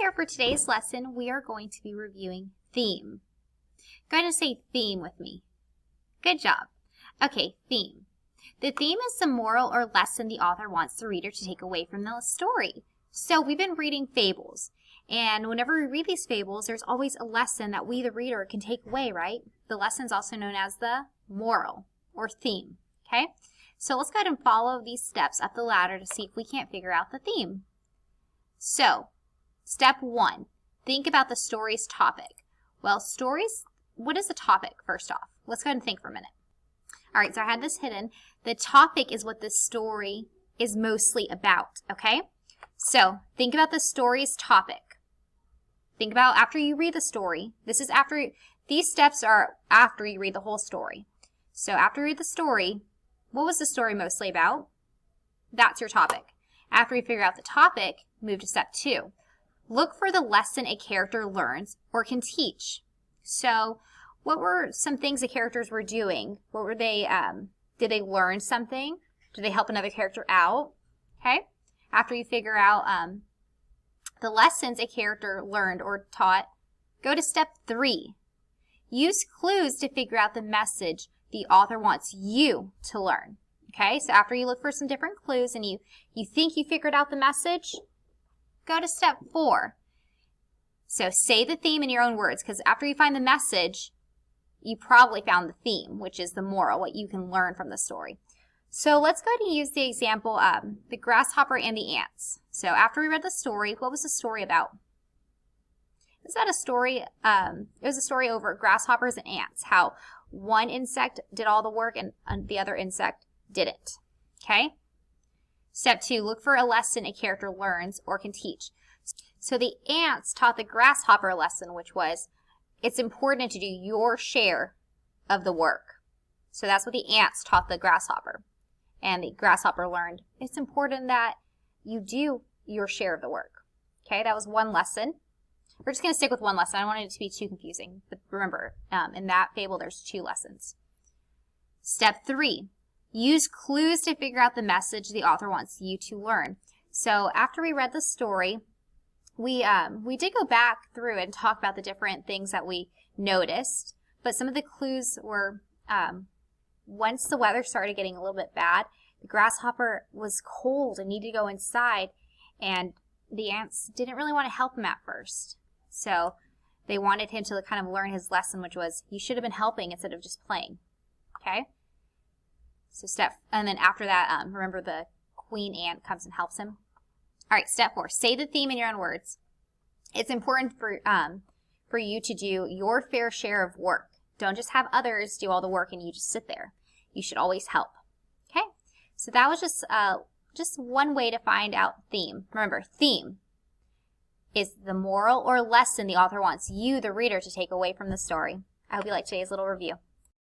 here for today's lesson, we are going to be reviewing theme. Go ahead and say theme with me. Good job. Okay, theme. The theme is the moral or lesson the author wants the reader to take away from the story. So we've been reading fables, and whenever we read these fables, there's always a lesson that we, the reader, can take away, right? The lesson is also known as the moral or theme, okay? So let's go ahead and follow these steps up the ladder to see if we can't figure out the theme. So, step 1, think about the story's topic. Well, stories, what is the topic first off? Let's go ahead and think for a minute. All right, so I had this hidden. The topic is what this story is mostly about, okay? So, think about the story's topic. Think about after you read the story. These steps are after you read the whole story. So, after you read the story, what was the story mostly about? That's your topic. After you figure out the topic, move to step 2. Look for the lesson a character learns or can teach. So, what were some things the characters were doing? What were they, did they learn something? Did they help another character out? Okay? After you figure out the lessons a character learned or taught, go to step 3. Use clues to figure out the message the author wants you to learn. Okay, so after you look for some different clues and you think you figured out the message, go to step 4. So say the theme in your own words, because after you find the message, you probably found the theme, which is the moral, what you can learn from the story. So let's go ahead and use the example, the grasshopper and the ants. So after we read the story, what was the story about? Is that a story? It was a story over grasshoppers and ants, how one insect did all the work and the other insect didn't. Okay? Step 2, look for a lesson a character learns or can teach. So the ants taught the grasshopper a lesson, which was it's important to do your share of the work. So that's what the ants taught the grasshopper. And the grasshopper learned it's important that you do your share of the work. Okay, that was one lesson. We're just going to stick with one lesson. I don't want it to be too confusing. But remember, in that fable, there's 2 lessons. Step 3, use clues to figure out the message the author wants you to learn. So after we read the story, we did go back through and talk about the different things that we noticed. But some of the clues were, once the weather started getting a little bit bad, the grasshopper was cold and needed to go inside. And the ants didn't really want to help him at first. So they wanted him to kind of learn his lesson, which was you should have been helping instead of just playing. Okay? So and then after that, remember the queen ant comes and helps him. All right, step 4, say the theme in your own words. It's important for you to do your fair share of work. Don't just have others do all the work and you just sit there. You should always help. Okay? So that was just one way to find out theme. Remember, theme is the moral or lesson the author wants you, the reader, to take away from the story. I hope you liked today's little review.